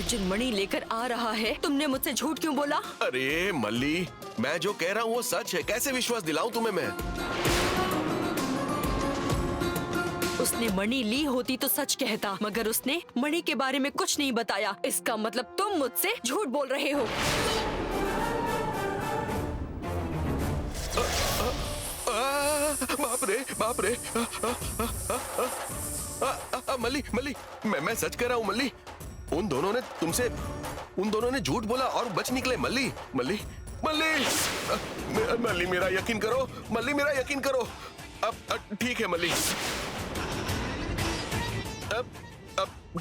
अर्जुन मणि लेकर आ रहा है, तुमने मुझसे झूठ क्यों बोला? अरे मल्ली, मैं जो कह रहा हूँ वो सच है, कैसे विश्वास दिलाऊं तुम्हें मैं? उसने मणि ली होती तो सच कहता, मगर उसने मणि के बारे में कुछ नहीं बताया। इसका मतलब तुम मुझसे झूठ बोल रहे हो। बाप रे, बाप रे। मल्ली, मल्ली, मैं सच कह रहा हूँ मल्ली। उन दोनों ने झूठ बोला और बच निकले। मल्ली, मल्ली, मल्ली, मल्ली मेरा यकीन करो, मल्ली मेरा यकीन करो। अब ठीक है मल्ली, अब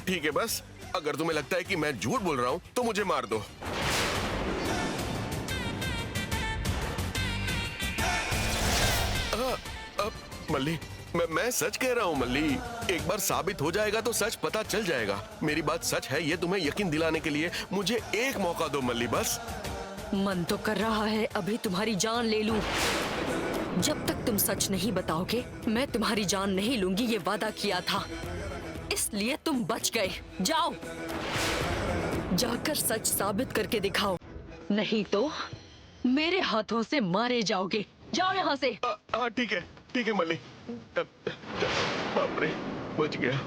ठीक है। बस अगर तुम्हें लगता है कि मैं झूठ बोल रहा हूँ तो मुझे मार दो। अब मल्ली, मैं सच कह रहा हूँ मल्ली। एक बार साबित हो जाएगा तो सच पता चल जाएगा। मेरी बात सच है, ये तुम्हें यकीन दिलाने के लिए मुझे एक मौका दो मल्ली, बस। मन तो कर रहा है अभी तुम्हारी जान ले लूं। जब तक तुम सच नहीं बताओगे मैं तुम्हारी जान नहीं लूंगी, ये वादा किया था, इसलिए तुम बच गए। जाओ, जाकर सच साबित करके दिखाओ, नहीं तो मेरे हाथों से मारे जाओगे। जाओ यहाँ से। हाँ ठीक है मल्ली। बाप रे, बच गया।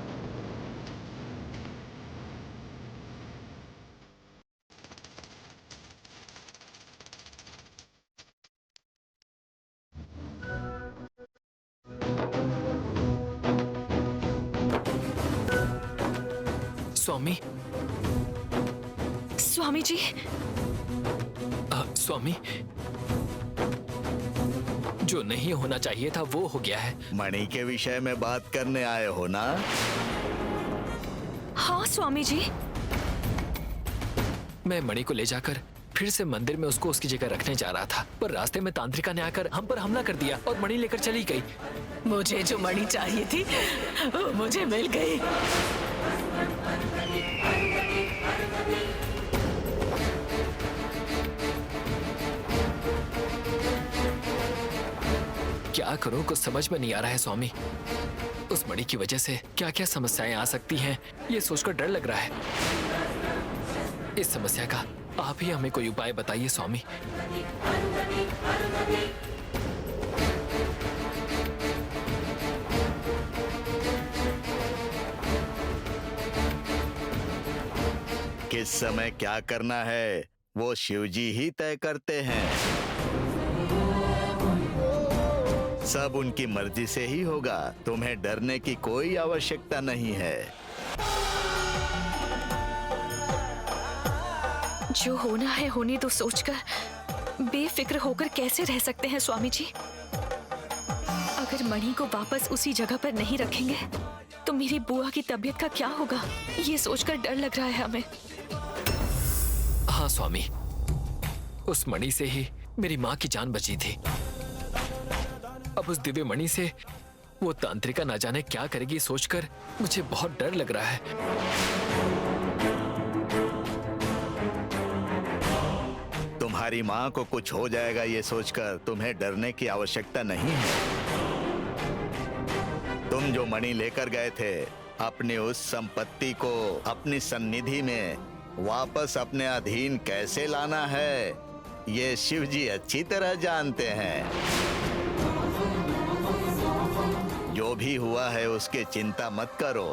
स्वामी, स्वामी जी। स्वामी, जो नहीं होना चाहिए था वो हो गया है। मणि के विषय में बात करने आए हो ना? हाँ स्वामी जी। मैं मणि को ले जाकर फिर से मंदिर में उसको उसकी जगह रखने जा रहा था, पर रास्ते में तांत्रिका ने आकर हम पर हमला कर दिया और मणि लेकर चली गई। मुझे जो मणि चाहिए थी वो मुझे मिल गई। क्या करूं, कुछ समझ में नहीं आ रहा है स्वामी। उस मणि की वजह से क्या क्या समस्याएं आ सकती हैं, ये सोचकर डर लग रहा है। इस समस्या का आप ही हमें कोई उपाय बताइए स्वामी। किस समय क्या करना है वो शिवजी ही तय करते हैं। सब उनकी मर्जी से ही होगा। तुम्हें डरने की कोई आवश्यकता नहीं है। जो होना है होने दो सोचकर बेफिक्र होकर कैसे रह सकते हैं स्वामी जी। अगर मणि को वापस उसी जगह पर नहीं रखेंगे तो मेरी बुआ की तबीयत का क्या होगा, ये सोचकर डर लग रहा है हमें। हाँ स्वामी, उस मणि से ही मेरी माँ की जान बची थी। अब उस दिव्य मणि से वो तांत्रिका ना जाने क्या करेगी सोचकर मुझे बहुत डर लग रहा है। तुम्हारी माँ को कुछ हो जाएगा ये सोचकर तुम्हें डरने की आवश्यकता नहीं है। तुम जो मणि लेकर गए थे, अपनी उस संपत्ति को अपनी सन्निधि में वापस अपने अधीन कैसे लाना है, ये शिवजी अच्छी तरह जानते हैं। जो भी हुआ है उसकी चिंता मत करो,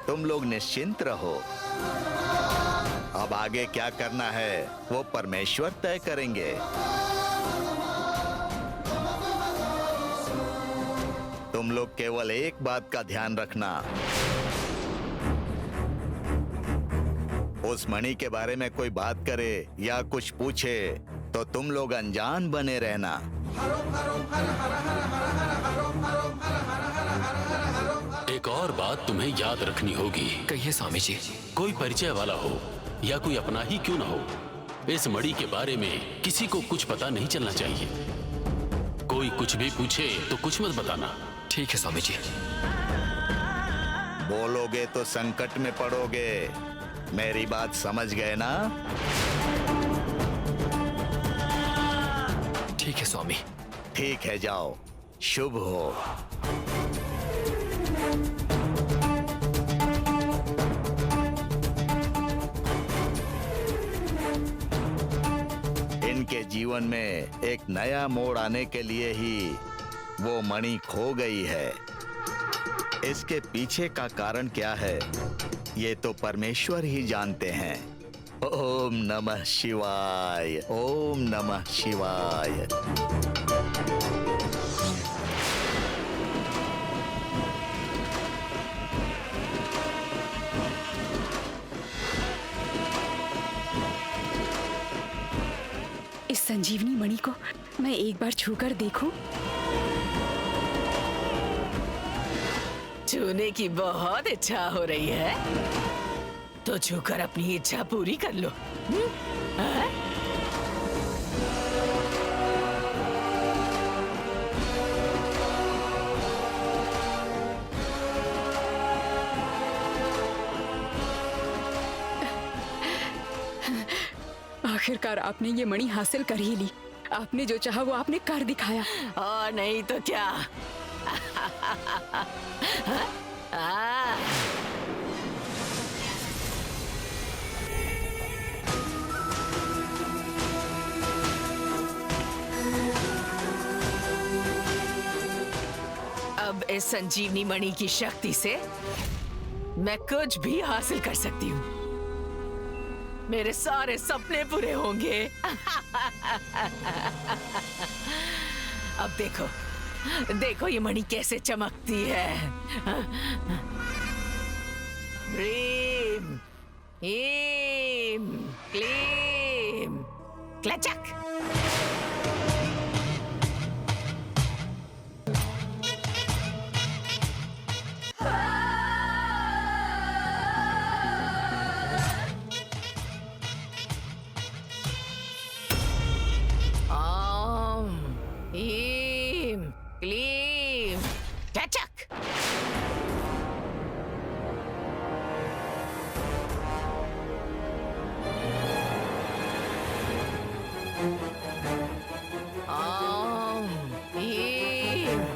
तुम लोग निश्चिंत रहो। अब आगे क्या करना है वो परमेश्वर तय करेंगे। तुम लोग केवल एक बात का ध्यान रखना, उस मणि के बारे में कोई बात करे या कुछ पूछे तो तुम लोग अनजान बने रहना। एक और बात तुम्हें याद रखनी होगी। कहिए स्वामी जी। कोई परिचय वाला हो या कोई अपना ही क्यों ना हो, इस मणि के बारे में किसी को कुछ पता नहीं चलना चाहिए। कोई कुछ भी पूछे तो कुछ मत बताना। ठीक है स्वामी जी। बोलोगे तो संकट में पड़ोगे। मेरी बात समझ गए ना? ठीक है स्वामी। ठीक है, जाओ, शुभ हो। उनके जीवन में एक नया मोड़ आने के लिए ही वो मणि खो गई है। इसके पीछे का कारण क्या है, ये तो परमेश्वर ही जानते हैं। ओम नमः शिवाय, ओम नमः शिवाय। इस संजीवनी मणि को मैं एक बार छूकर देखूं? छूने की बहुत इच्छा हो रही है तो छूकर अपनी इच्छा पूरी कर लो। हाँ? आखिरकार आपने ये मणि हासिल कर ही ली। आपने जो चाहा वो आपने कर दिखाया। और नहीं तो क्या। हाँ? अब इस संजीवनी मणि की शक्ति से मैं कुछ भी हासिल कर सकती हूँ। मेरे सारे सपने पूरे होंगे। अब देखो, देखो ये मणि कैसे चमकती है। ह्रीम, ह्रीम, क्लीम, क्लचक। क्लीम, चचक।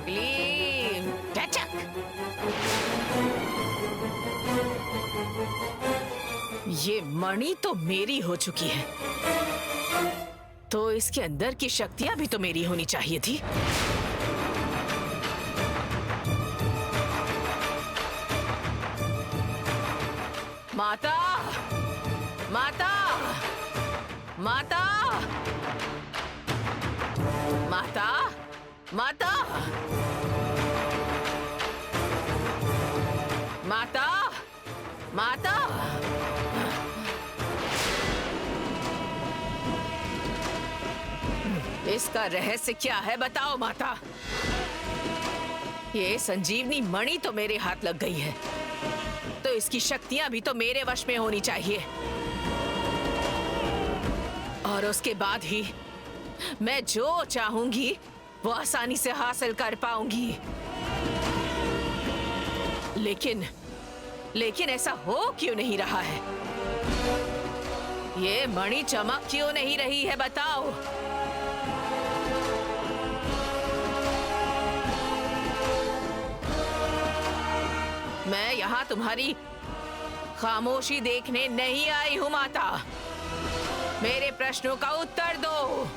क्लीम, चचक। ये मणि तो मेरी हो चुकी है, तो इसके अंदर की शक्तियां भी तो मेरी होनी चाहिए थी। माता, माता, माता, माता, माता, माता, माता। इसका रहस्य क्या है, बताओ माता। ये संजीवनी मणि तो मेरे हाथ लग गई है, तो इसकी शक्तियां भी तो मेरे वश में होनी चाहिए, और उसके बाद ही मैं जो चाहूंगी वो आसानी से हासिल कर पाऊंगी। लेकिन ऐसा हो क्यों नहीं रहा है? ये मणि चमक क्यों नहीं रही है, बताओ। मैं यहाँ तुम्हारी खामोशी देखने नहीं आई हूँ माता। मेरे प्रश्नों का उत्तर दो,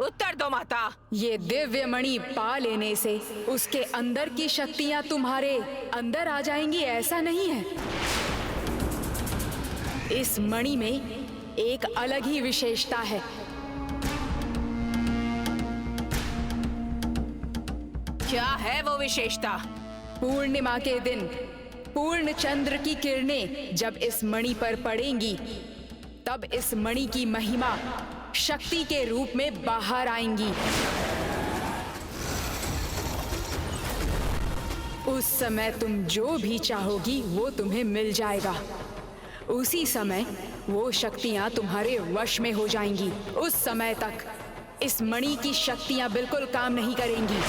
उत्तर दो माता। ये दिव्य मणि पा लेने से उसके अंदर की शक्तियां तुम्हारे अंदर आ जाएंगी, ऐसा नहीं है। इस मणि में एक अलग ही विशेषता है। क्या है वो विशेषता? पूर्णिमा के दिन पूर्ण चंद्र की किरणें जब इस मणि पर पड़ेंगी, तब इस मणि की महिमा शक्ति के रूप में बाहर आएंगी। उस समय तुम जो भी चाहोगी वो तुम्हें मिल जाएगा। उसी समय वो शक्तियां तुम्हारे वश में हो जाएंगी। उस समय तक इस मणि की शक्तियां बिल्कुल काम नहीं करेंगी।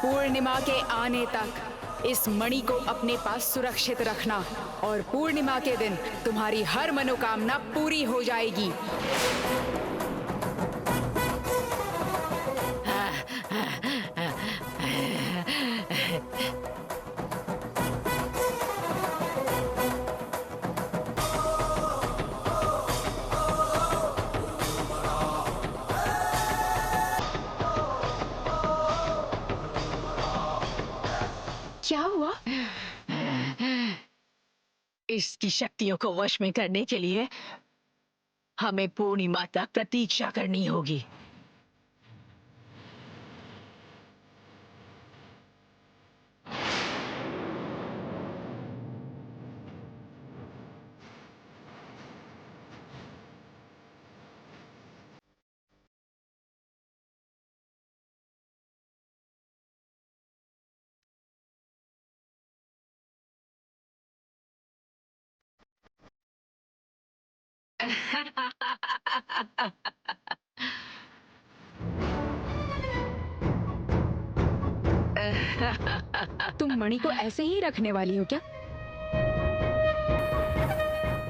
पूर्णिमा के आने तक इस मणि को अपने पास सुरक्षित रखना, और पूर्णिमा के दिन तुम्हारी हर मनोकामना पूरी हो जाएगी। इसकी शक्तियों को वश में करने के लिए हमें पूर्णिमा तक प्रतीक्षा करनी होगी। तुम मणि को ऐसे ही रखने वाली हो क्या?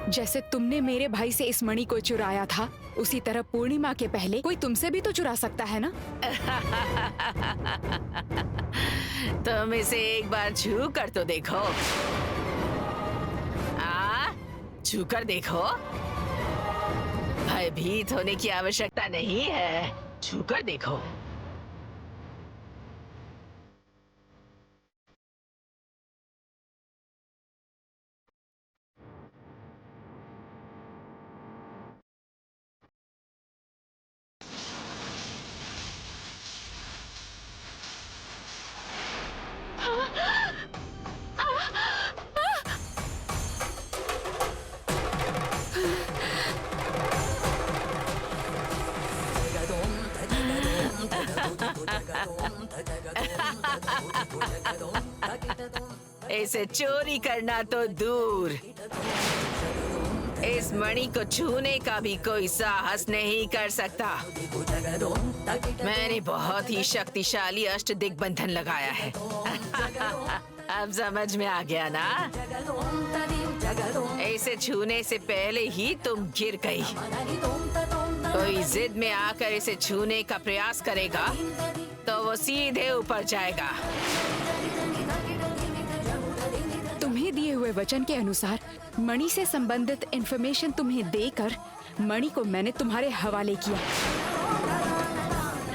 जैसे तुमने मेरे भाई से इस मणि को चुराया था, उसी तरह पूर्णिमा के पहले कोई तुमसे भी तो चुरा सकता है ना? तुम इसे एक बार छू कर तो देखो। छू कर देखो। भयभीत होने की आवश्यकता नहीं है, छू कर देखो। इसे चोरी करना तो दूर, इस मणि को छूने का भी कोई साहस नहीं कर सकता। मैंने बहुत ही शक्तिशाली अष्ट दिग्बंधन लगाया है। अब समझ में आ गया ना? इसे छूने से पहले ही तुम गिर गई। कोई जिद में आकर इसे छूने का प्रयास करेगा तो वो सीधे ऊपर जाएगा। तुम्हें दिए हुए वचन के अनुसार मणि से संबंधित इंफॉर्मेशन तुम्हें देकर मणि को मैंने तुम्हारे हवाले किया।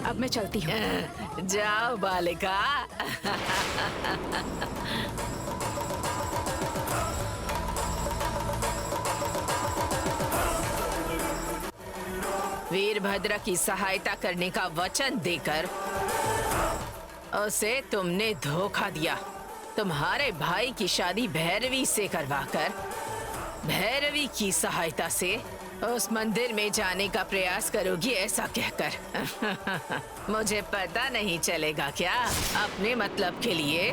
अब मैं चलती हूँ। जाओ बालिका। वीरभद्र की सहायता करने का वचन देकर उसे तुमने धोखा दिया। तुम्हारे भाई की शादी भैरवी से करवाकर भैरवी की सहायता से उस मंदिर में जाने का प्रयास करोगी, ऐसा कहकर। मुझे पता नहीं चलेगा क्या? अपने मतलब के लिए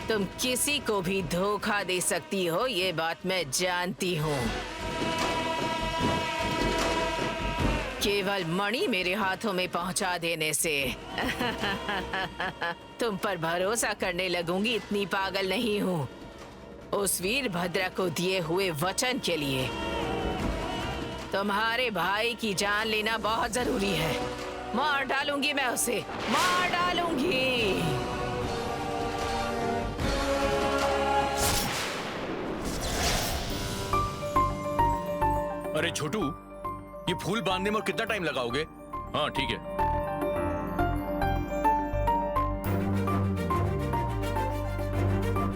तुम किसी को भी धोखा दे सकती हो, ये बात मैं जानती हूँ। केवल मणि मेरे हाथों में पहुंचा देने से तुम पर भरोसा करने लगूंगी, इतनी पागल नहीं हूँ। उस वीरभद्र को दिए हुए वचन के लिए तुम्हारे भाई की जान लेना बहुत जरूरी है। मार डालूंगी मैं उसे, मार डालूंगी। अरे छोटू, ये फूल बांधने में और कितना टाइम लगाओगे? हाँ ठीक है।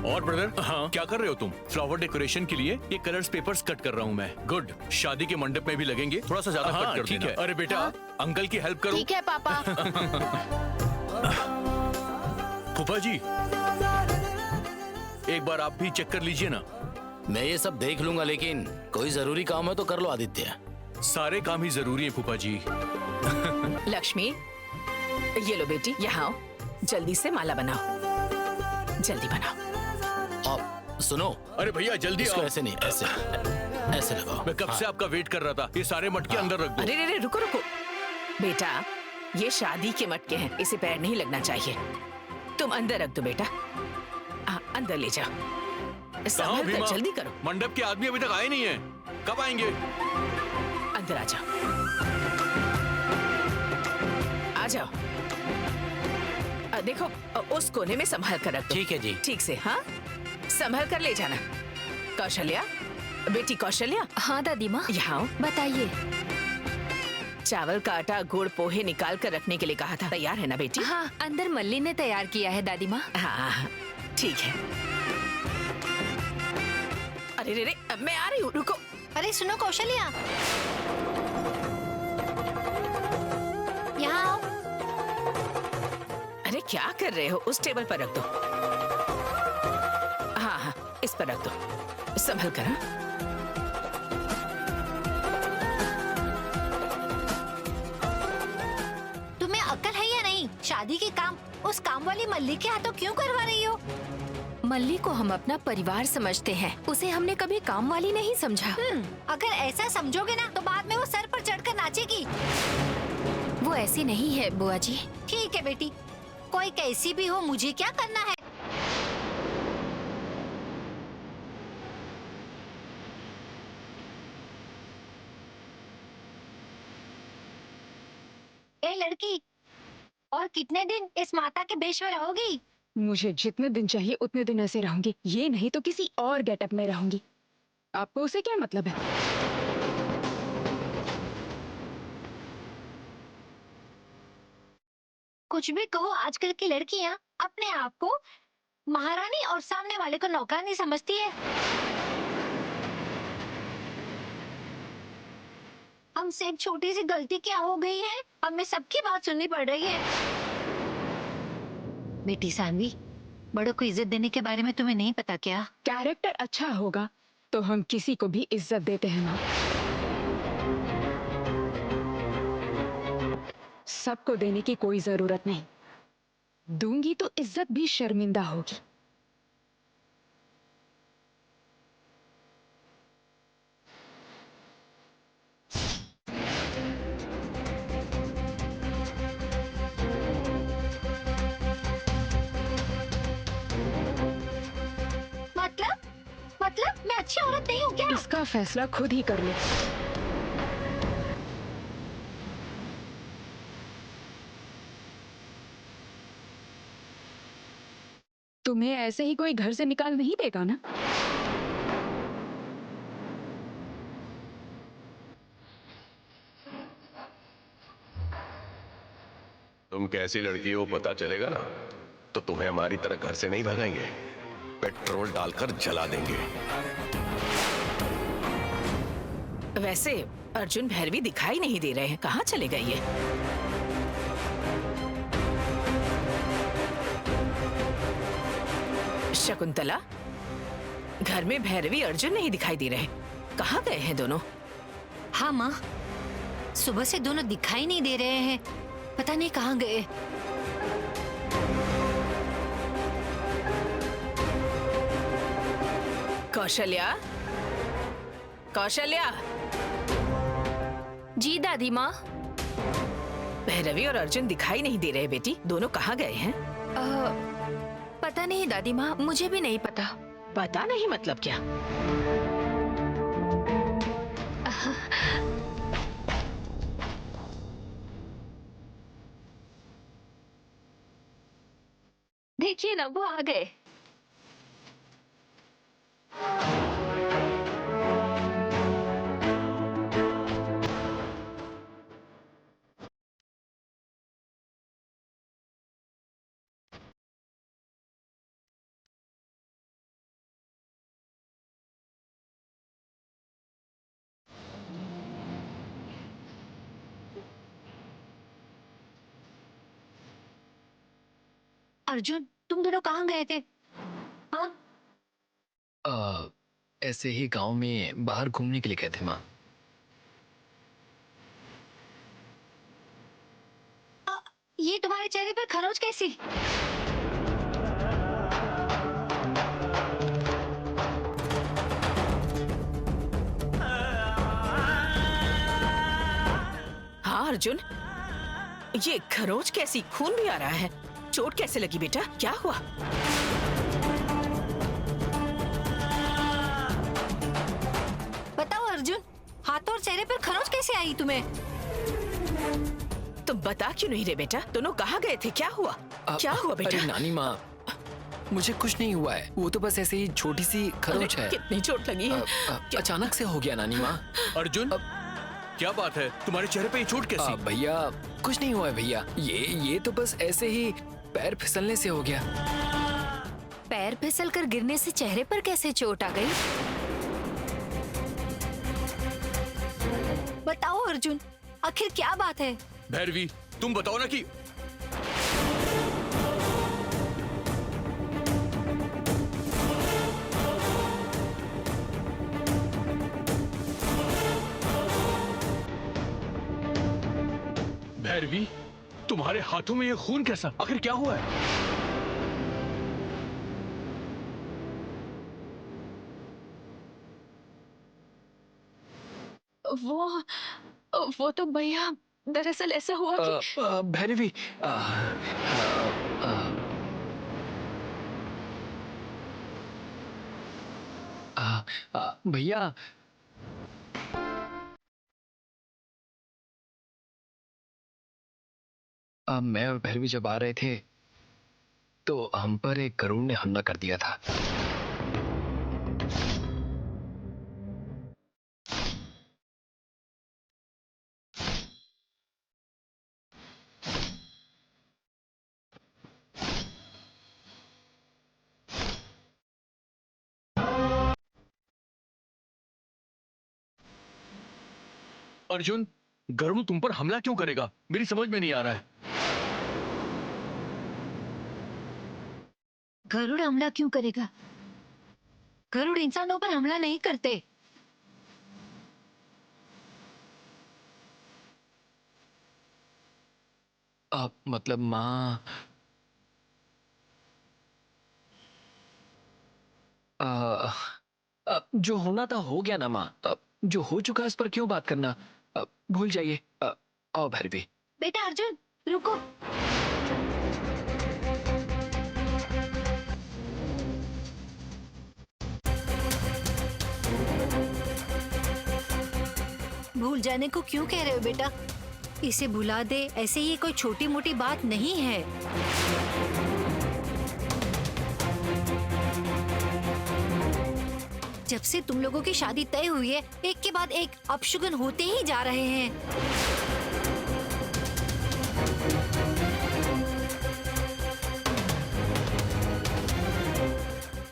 और ब्रदर, हाँ क्या कर रहे हो तुम? फ्लावर डेकोरेशन के लिए ये कलर्स पेपर्स कट कर रहा हूँ मैं। गुड, शादी के मंडप में भी लगेंगे, थोड़ा सा ज्यादा कट कर देना। अरे बेटा, अंकल की हेल्प करो। ठीक है पापा। फूफा जी, एक बार आप भी चेक कर लीजिए ना। मैं ये सब देख लूंगा, लेकिन कोई जरूरी काम है तो कर लो आदित्य। सारे काम ही जरूरी है फूफा जी। लक्ष्मी, ये लो बेटी, यहाँ आओ। जल्दी से माला बनाओ, जल्दी बनाओ। आप सुनो। अरे भैया जल्दी इसको आओ। ऐसे नहीं, ऐसे ऐसे लगाओ। मैं कब से आपका वेट कर रहा था। ये सारे मटके अंदर रख दो। अरे रे, रुको रुको बेटा, ये शादी के मटके हैं, इसे पैर नहीं लगना चाहिए। तुम अंदर रख दो बेटा। अंदर ले जाओ, संभल कर, जल्दी करो। मंडप के आदमी अभी तक आए नहीं है, कब आएंगे? अंदर आ जाओ, आ जाओ। देखो, उस कोने में संभाल कर रख दो। ठीक है जी। ठीक से, हाँ, संभल कर ले जाना। कौशल्या, बेटी कौशल्या। हाँ दादी माँ, यहाँ आओ। बताइए। चावल का आटा, गुड़, पोहे निकाल कर रखने के लिए कहा था। तैयार है ना बेटी? हाँ, अंदर मल्ली ने तैयार किया है दादी माँ। हाँ ठीक है। अरे रे रे, मैं आ रही हूँ, रुको। अरे सुनो कौशल्या, यहाँ आओ। अरे क्या कर रहे हो? उस टेबल पर रख दो। हाँ हाँ, इस पर रख दो, संभल कर। हाँ? तुम्हें अक्ल है या नहीं? शादी के काम उस काम वाली मल्ली के हाथों क्यों करवा रही हो? मल्ली को हम अपना परिवार समझते हैं, उसे हमने कभी काम वाली नहीं समझा। अगर ऐसा समझोगे ना तो बाद में वो सर पर चढ़कर नाचेगी। वो ऐसी नहीं है बुआ जी। ठीक है बेटी, कोई कैसी भी हो, मुझे क्या करना है? ए लड़की, और कितने दिन इस माता के भेष में रहोगी? मुझे जितने दिन चाहिए उतने दिन ऐसे रहूंगी, ये नहीं तो किसी और गेटअप में रहूंगी। आपको उसे क्या मतलब है? कुछ भी कहो, आजकल की लड़कियां अपने आप को महारानी और सामने वाले को नौकरानी समझती है। हमसे एक छोटी सी गलती क्या हो गई है, हमें सबकी बात सुननी पड़ रही है। बेटी सानवी, बड़ों को इज्जत देने के बारे में तुम्हें नहीं पता क्या? कैरेक्टर अच्छा होगा तो हम किसी को भी इज्जत देते हैं ना। सबको देने की कोई जरूरत नहीं, दूंगी तो इज्जत भी शर्मिंदा होगी। मतलब मैं अच्छी औरत नहीं हूँ क्या? इसका फैसला खुद ही कर लो। तुम्हें ऐसे ही कोई घर से निकाल नहीं देगा ना? तुम कैसी लड़की हो पता चलेगा ना तो तुम्हें हमारी तरह घर से नहीं भगाएंगे, पेट्रोल डालकर जला देंगे। वैसे अर्जुन भैरवी दिखाई नहीं दे रहे हैं, कहाँ चले गए ये? शकुंतला, घर में भैरवी अर्जुन नहीं दिखाई दे रहे, कहाँ गए हैं दोनों? हाँ माँ, सुबह से दोनों दिखाई नहीं दे रहे हैं, पता नहीं कहाँ गए। कौशल्या, कौशल्या। जी दादी माँ। भैरवी और अर्जुन दिखाई नहीं दे रहे बेटी, दोनों कहाँ गए हैं? पता नहीं दादी माँ, मुझे भी नहीं पता। पता नहीं मतलब क्या? देखिए ना, वो आ गए। अर्जुन, तुम दोनों कहाँ गए थे? हाँ? ऐसे ही गांव में बाहर घूमने के लिए गए थे माँ। ये तुम्हारे चेहरे पर खरोच कैसी? हाँ अर्जुन, ये खरोच कैसी? खून भी आ रहा है। चोट कैसे लगी बेटा, क्या हुआ? बताओ अर्जुन, हाथों और चेहरे पर खरोच कैसे आई तुम्हें? तुम बता क्यों नहीं रहे बेटा? दोनों कहाँ गए थे, क्या हुआ? क्या हुआ बेटा? अरे नानी माँ, मुझे कुछ नहीं हुआ है, वो तो बस ऐसे ही छोटी सी खरोच है। कितनी चोट लगी है? अचानक से हो गया नानी माँ। अर्जुन, क्या बात है, तुम्हारे चेहरे पे ये चोट कैसी? भैया कुछ नहीं हुआ है भैया, ये तो बस ऐसे ही पैर फिसलने से हो गया। पैर फिसल कर गिरने से चेहरे पर कैसे चोट आ गई? बताओ अर्जुन, आखिर क्या बात है? भैरवी, तुम बताओ ना कि भैरवी, तुम्हारे हाथों में ये खून कैसा? आखिर क्या हुआ है? वो तो भैया, दरअसल ऐसा हुआ कि भैरवी, भैया, मैं और भैरवी जब आ रहे थे तो हम पर एक गरुड़ ने हमला कर दिया था। अर्जुन, गरुड़ तुम पर हमला क्यों करेगा? मेरी समझ में नहीं आ रहा है। गरुड़ हमला क्यों करेगा? गरुड़ इंसानों पर हमला नहीं करते। मतलब माँ, जो होना था हो गया ना माँ। जो हो चुका है उस पर क्यों बात करना? भूल जाइए। आओ भैरवी। बेटा अर्जुन, रुको। भूल जाने को क्यों कह रहे हो बेटा? इसे भुला दे, ऐसे ये कोई छोटी मोटी बात नहीं है। जब से तुम लोगों की शादी तय हुई है, एक के बाद एक अपशगुन होते ही जा रहे हैं।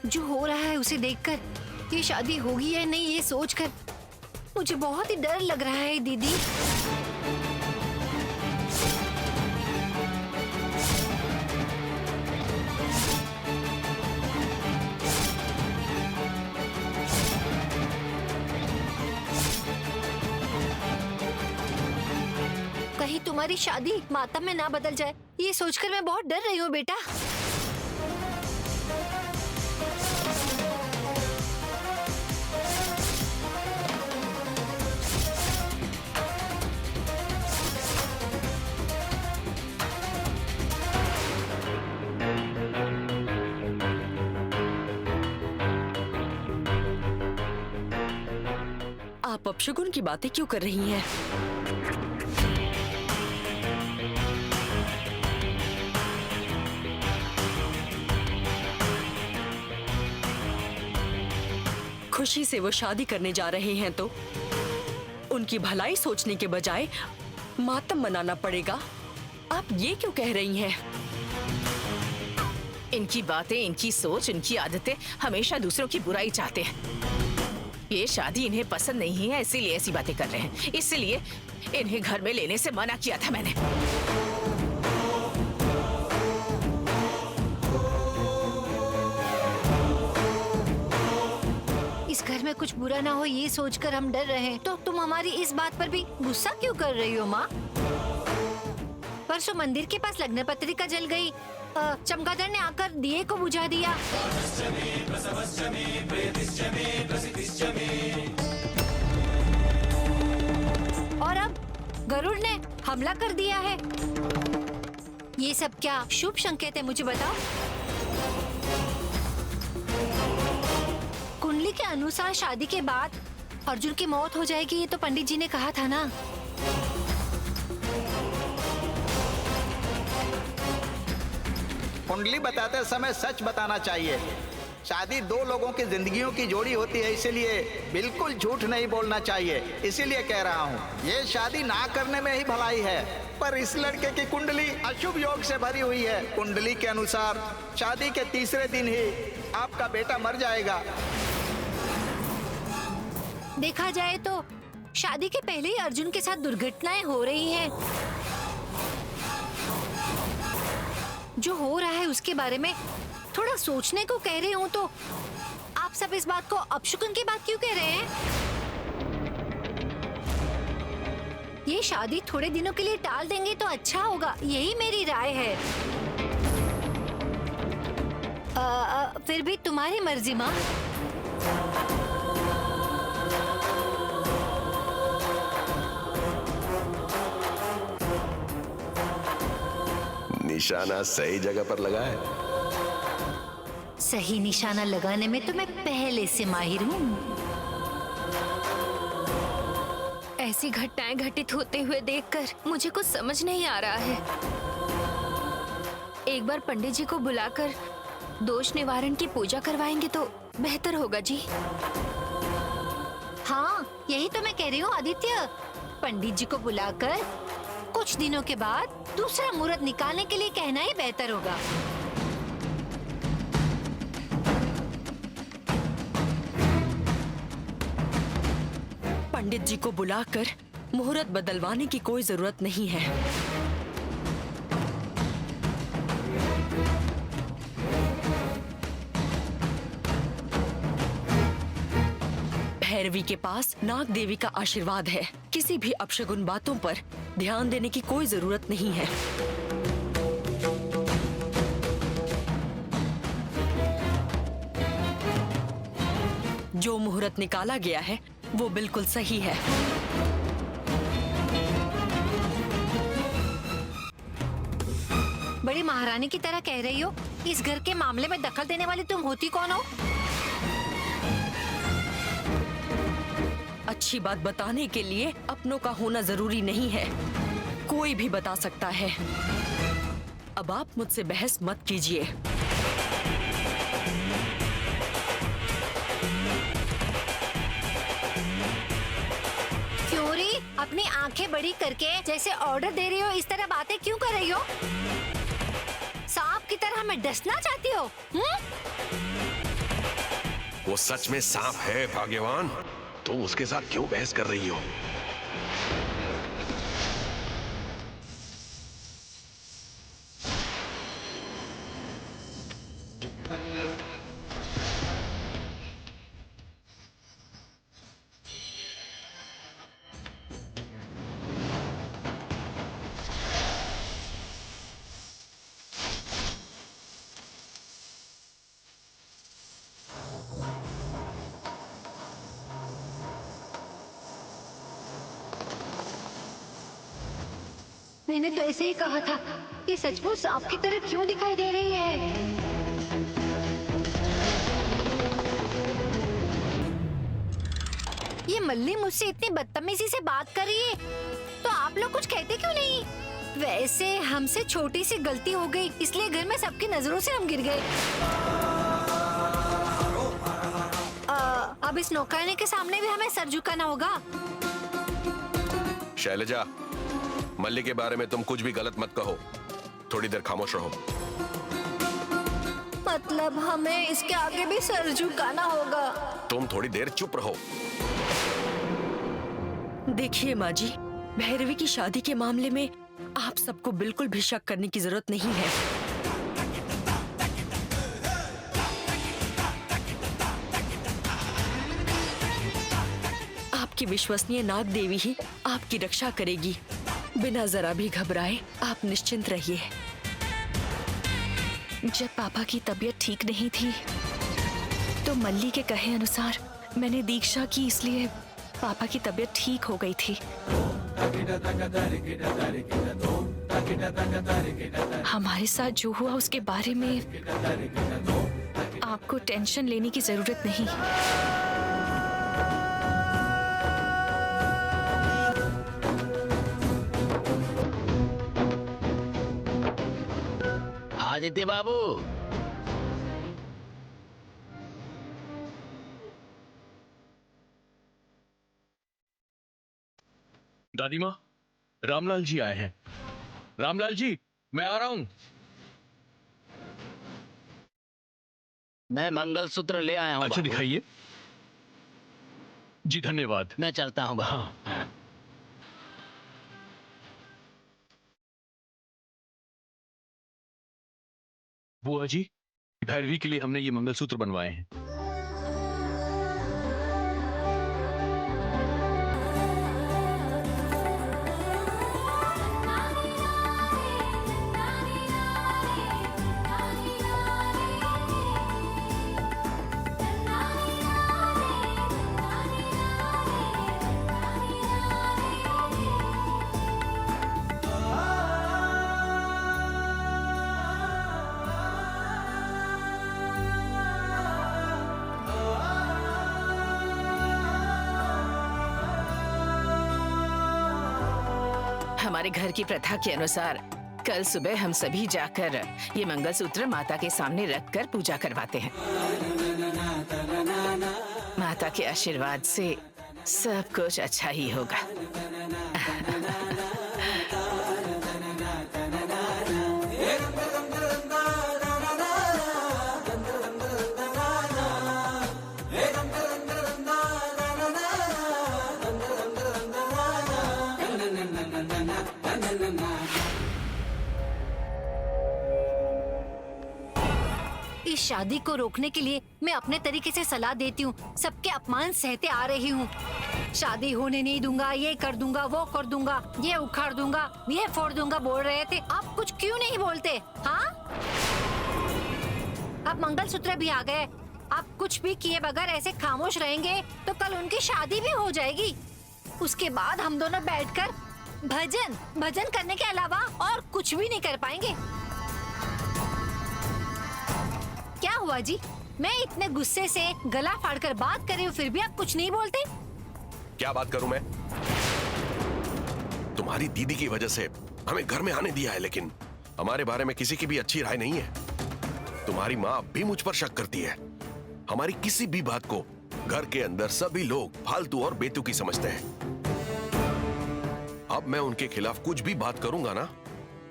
जो हो रहा है उसे देखकर, ये शादी होगी या नहीं ये सोचकर मुझे बहुत ही डर लग रहा है दीदी। कहीं तुम्हारी शादी मातम में ना बदल जाए, ये सोचकर मैं बहुत डर रही हूँ बेटा। आप अपशगुन की बातें क्यों कर रही हैं? खुशी से वो शादी करने जा रहे हैं तो उनकी भलाई सोचने के बजाय मातम मनाना पड़ेगा। आप ये क्यों कह रही हैं? इनकी बातें, इनकी सोच, इनकी आदतें हमेशा दूसरों की बुराई चाहते हैं। ये शादी इन्हें पसंद नहीं है, इसीलिए ऐसी बातें कर रहे हैं। इसलिए इन्हें घर में लेने से मना किया था मैंने। इस घर में कुछ बुरा ना हो ये सोचकर हम डर रहे हैं, तो तुम हमारी इस बात पर भी गुस्सा क्यों कर रही हो माँ? परसों मंदिर के पास लग्न पत्रिका जल गई, चमगादड़ ने आकर दिए को बुझा दिया। और अब गरुड़ ने हमला कर दिया है। ये सब क्या शुभ संकेत है, मुझे बताओ। कुंडली के अनुसार शादी के बाद अर्जुन की मौत हो जाएगी, ये तो पंडित जी ने कहा था ना। कुंडली बताते समय सच बताना चाहिए। शादी दो लोगों की जिंदगियों की जोड़ी होती है, इसीलिए बिल्कुल झूठ नहीं बोलना चाहिए। इसीलिए कह रहा हूँ, ये शादी ना करने में ही भलाई है। पर इस लड़के की कुंडली अशुभ योग से भरी हुई है। कुंडली के अनुसार शादी के तीसरे दिन ही आपका बेटा मर जाएगा। देखा जाए तो शादी के पहले ही अर्जुन के साथ दुर्घटनाएं हो रही हैं। जो हो रहा है उसके बारे में थोड़ा सोचने को कह रही हूँ, तो आप सब इस बात को अपशकुन की बात क्यों कह रहे हैं? ये शादी थोड़े दिनों के लिए टाल देंगे तो अच्छा होगा, यही मेरी राय है। फिर भी तुम्हारी मर्जी माँ। निशाना सही जगह पर लगा है। सही निशाना लगाने में तो मैं पहले से माहिर हूँ। ऐसी घटनाएं घटित होते हुए देखकर मुझे कुछ समझ नहीं आ रहा है। एक बार पंडित जी को बुलाकर दोष निवारण की पूजा करवाएंगे तो बेहतर होगा जी। हाँ, यही तो मैं कह रही हूँ आदित्य। पंडित जी को बुलाकर कुछ दिनों के बाद दूसरा मुहूर्त निकालने के लिए कहना ही बेहतर होगा। पंडित जी को बुलाकर मुहूर्त बदलवाने की कोई जरूरत नहीं है। भैरवी के पास नाग देवी का आशीर्वाद है। किसी भी अपशगुन बातों पर ध्यान देने की कोई जरूरत नहीं है। जो मुहूर्त निकाला गया है वो बिल्कुल सही है। बड़ी महारानी की तरह कह रही हो। इस घर के मामले में दखल देने वाली तुम होती कौन हो? अच्छी बात बताने के लिए अपनों का होना जरूरी नहीं है, कोई भी बता सकता है। अब आप मुझसे बहस मत कीजिए। क्यों री, अपनी आंखें बड़ी करके जैसे ऑर्डर दे रही हो इस तरह बातें क्यों कर रही हो? सांप की तरह मैं डसना चाहती हो? वो सच में सांप है भाग्यवान, तो उसके साथ क्यों बहस कर रही हो? मैंने तो ऐसे ही कहा था, ये सचमुच सांप की तरह क्यों दिखाई दे रही है? ये मल्ली मुझसे इतनी बदतमीजी से बात कर रही है, तो आप लोग कुछ कहते क्यों नहीं? वैसे हमसे छोटी सी गलती हो गई, इसलिए घर में सबकी नजरों से हम गिर गए। अब इस नौकरानी के सामने भी हमें सर झुकाना होगा। शैलजा, मल्ली के बारे में तुम कुछ भी गलत मत कहो। थोड़ी देर खामोश रहो। मतलब हमें इसके आगे भी सर झुकाना होगा? तुम थोड़ी देर चुप रहो। देखिए माँ जी, भैरवी की शादी के मामले में आप सबको बिल्कुल भी शक करने की जरूरत नहीं है। आपकी विश्वसनीय नाग देवी ही आपकी रक्षा करेगी। बिना जरा भी घबराए आप निश्चिंत रहिए। जब पापा की तबीयत ठीक नहीं थी तो मल्ली के कहे अनुसार मैंने दीक्षा की, इसलिए पापा की तबीयत ठीक हो गई थी। हमारे साथ जो हुआ उसके बारे में आपको टेंशन लेने की जरूरत नहीं। आदित्य बाबू, दादी माँ, रामलाल जी आए हैं। रामलाल जी, मैं आ रहा हूँ। मैं मंगलसूत्र ले आया हूँ। अच्छा, बाबू। दिखाइए। जी धन्यवाद। मैं चलता हूँ। हाँ। बुआ जी, भैरवी के लिए हमने ये मंगलसूत्र बनवाए हैं। हमारे घर की प्रथा के अनुसार कल सुबह हम सभी जाकर ये मंगलसूत्र माता के सामने रखकर पूजा करवाते हैं। माता के आशीर्वाद से सब कुछ अच्छा ही होगा। इस शादी को रोकने के लिए मैं अपने तरीके से सलाह देती हूँ, सबके अपमान सहते आ रही हूँ। शादी होने नहीं दूंगा, ये कर दूंगा, वो कर दूंगा, ये उखाड़ दूंगा, ये फोड़ दूंगा बोल रहे थे। आप कुछ क्यों नहीं बोलते? हाँ, अब मंगलसूत्र भी आ गए। आप कुछ भी किए बगैर ऐसे खामोश रहेंगे तो कल उनकी शादी भी हो जाएगी। उसके बाद हम दोनों बैठकर भजन करने के अलावा और कुछ भी नहीं कर पाएंगे। क्या हुआ जी? मैं इतने गुस्से से गला फाड़कर बात कर रही हूँ, फिर भी आप कुछ नहीं बोलते? क्या बात करूं मैं? तुम्हारी दीदी की वजह से हमें घर में आने दिया है, लेकिन हमारे बारे में किसी की भी अच्छी राय नहीं है। तुम्हारी माँ अब भी मुझ पर शक करती है। हमारी किसी भी बात को घर के अंदर सभी लोग फालतू और बेतुकी समझते हैं। अब मैं उनके खिलाफ कुछ भी बात करूंगा ना,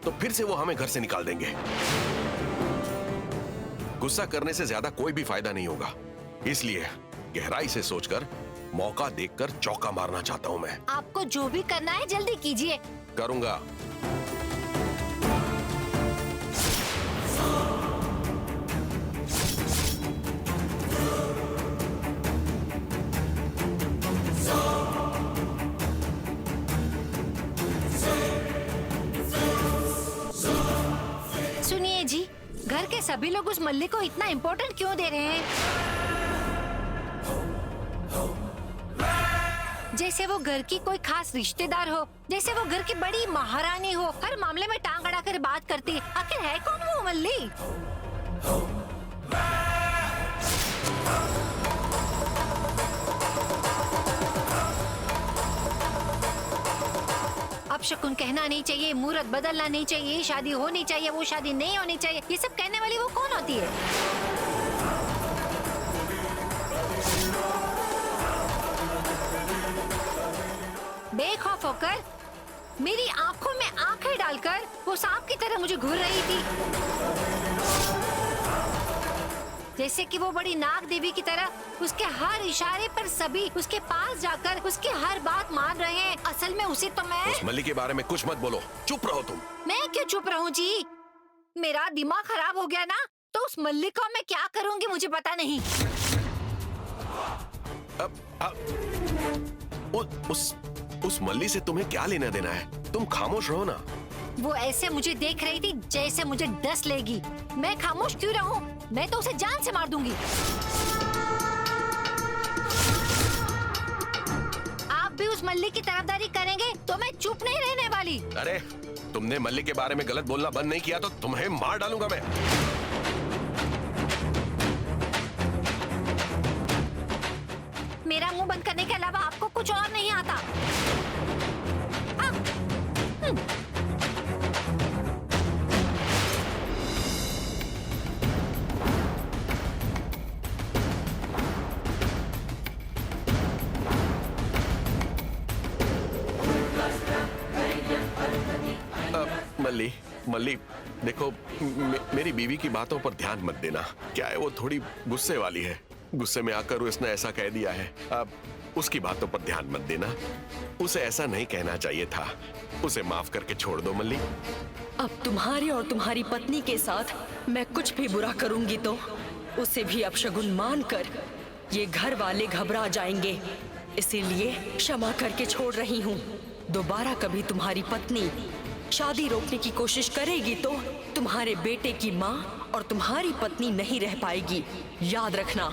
तो फिर से वो हमें घर से निकाल देंगे। गुस्सा करने से ज्यादा कोई भी फायदा नहीं होगा, इसलिए गहराई से सोचकर मौका देखकर चौका मारना चाहता हूं मैं। आपको जो भी करना है जल्दी कीजिए। करूंगा। सुनिए जी, घर के सभी लोग उस मल्ली को इतना इम्पोर्टेंट क्यों दे रहे हैं? जैसे वो घर की कोई खास रिश्तेदार हो, जैसे वो घर की बड़ी महारानी हो, हर मामले में टांग अड़ाकर बात करती। आखिर है कौन वो मल्ली? अब शकुन कहना नहीं चाहिए, मुहूर्त बदलना नहीं चाहिए, शादी होनी चाहिए, वो शादी नहीं होनी चाहिए, ये सब कहने वाली वो कौन होती है? बेखौफ होकर मेरी आंखों में आंखें डालकर वो सांप की तरह मुझे घूर रही थी, जैसे कि वो बड़ी नाग देवी की तरह उसके हर इशारे पर सभी उसके पास जाकर उसकी हर बात मान रहे हैं। असल में उसे तो मैं... उस मल्ली के बारे में कुछ मत बोलो, चुप रहो तुम। मैं क्यों चुप रहूं जी? मेरा दिमाग खराब हो गया ना, तो उस मल्ली को मैं क्या करूंगी मुझे पता नहीं। उस मल्ली से तुम्हें क्या लेना देना है? तुम खामोश रहो ना। वो ऐसे मुझे देख रही थी जैसे मुझे डस लेगी। मैं खामोश क्यों रहूं? मैं तो उसे जान से मार दूंगी। आप भी उस मल्ली की तरफदारी करेंगे तो मैं चुप नहीं रहने वाली। अरे, तुमने मल्ली के बारे में गलत बोलना बंद नहीं किया तो तुम्हें मार डालूंगा मैं। मेरा मुंह बंद करने के अलावा आपको कुछ और नहीं आता। मल्ली, देखो, मेरी बीवी की बातों पर ध्यान मत देना। क्या है, वो थोड़ी गुस्से वाली है। गुस्से में आकर उसने ऐसा कह दिया है। अब उसकी बातों पर ध्यान मत देना। उसे ऐसा नहीं कहना चाहिए था। उसे माफ करके छोड़ दो मल्ली। अब तुम्हारे और तुम्हारी पत्नी के साथ मैं कुछ भी बुरा करूंगी तो उसे भी अपशगुन मानकर ये घर वाले घबरा जाएंगे। इसीलिए क्षमा करके छोड़ रही हूँ। दोबारा कभी तुम्हारी पत्नी शादी रोकने की कोशिश करेगी तो तुम्हारे बेटे की माँ और तुम्हारी पत्नी नहीं रह पाएगी, याद रखना।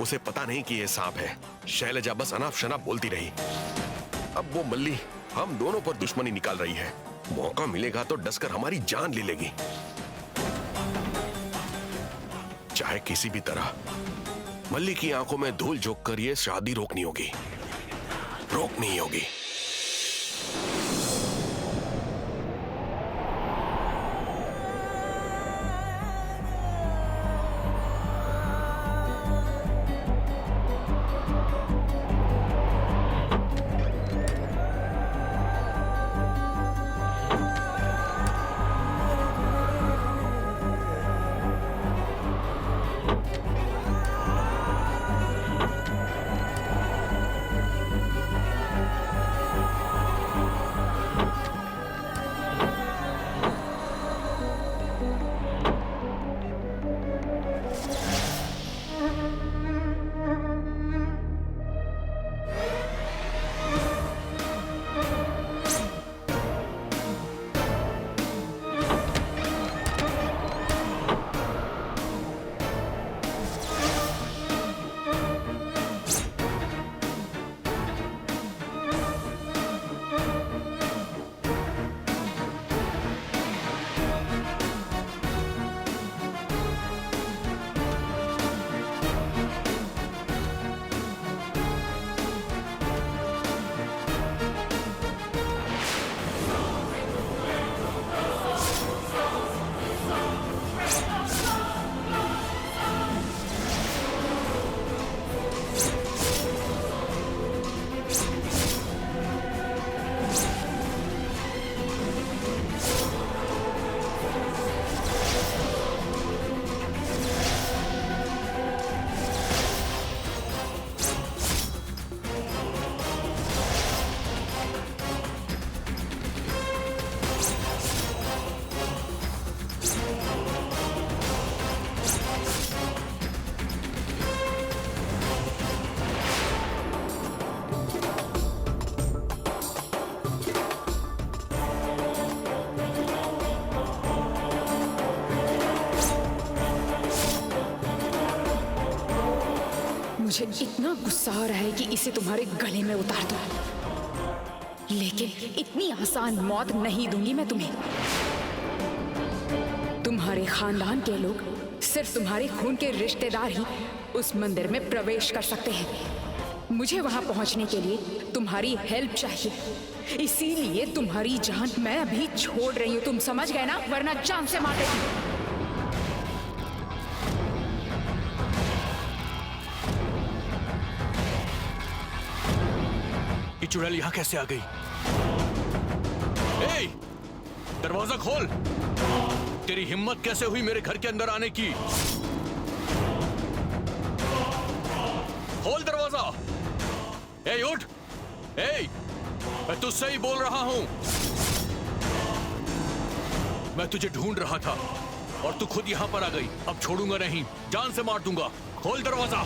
उसे पता नहीं कि ये सांप है। शैलजा बस अनाप शनाप बोलती रही। अब वो मल्ली हम दोनों पर दुश्मनी निकाल रही है। मौका मिलेगा तो डसकर हमारी जान ले लेगी। चाहे किसी भी तरह मल्ली की आंखों में धूल झोंक कर ये शादी रोकनी होगी, रोकनी होगी। मुझे इतना गुस्सा आ रहा है कि इसे तुम्हारे गले में उतार दूं। लेकिन इतनी आसान मौत नहीं दूंगी मैं तुम्हें। तुम्हारे खानदान के लोग, सिर्फ तुम्हारे खून के रिश्तेदार ही उस मंदिर में प्रवेश कर सकते हैं। मुझे वहां पहुंचने के लिए तुम्हारी हेल्प चाहिए। इसीलिए तुम्हारी जान मैं अभी छोड़ रही हूँ। तुम समझ गए ना? वरना जान से मार देती। ये चुड़ैल यहाँ कैसे आ गई? ए, दरवाजा खोल। तेरी हिम्मत कैसे हुई मेरे घर के अंदर आने की? खोल दरवाजा। ए, उठ। ए, मैं तुझसे ही बोल रहा हूं। मैं तुझे ढूंढ रहा था और तू खुद यहां पर आ गई। अब छोड़ूंगा नहीं, जान से मार दूंगा। खोल दरवाजा।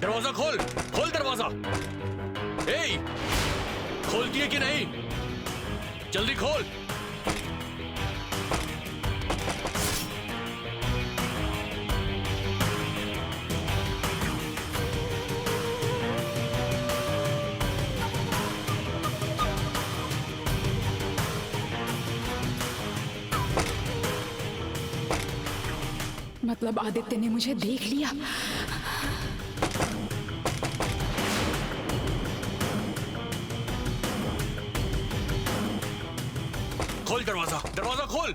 दरवाजा खोल, खोल दरवाजा। ए, खोलती है कि नहीं? जल्दी खोल। मतलब आदित्य ने मुझे देख लिया। खोल दरवाजा, दरवाजा खोल।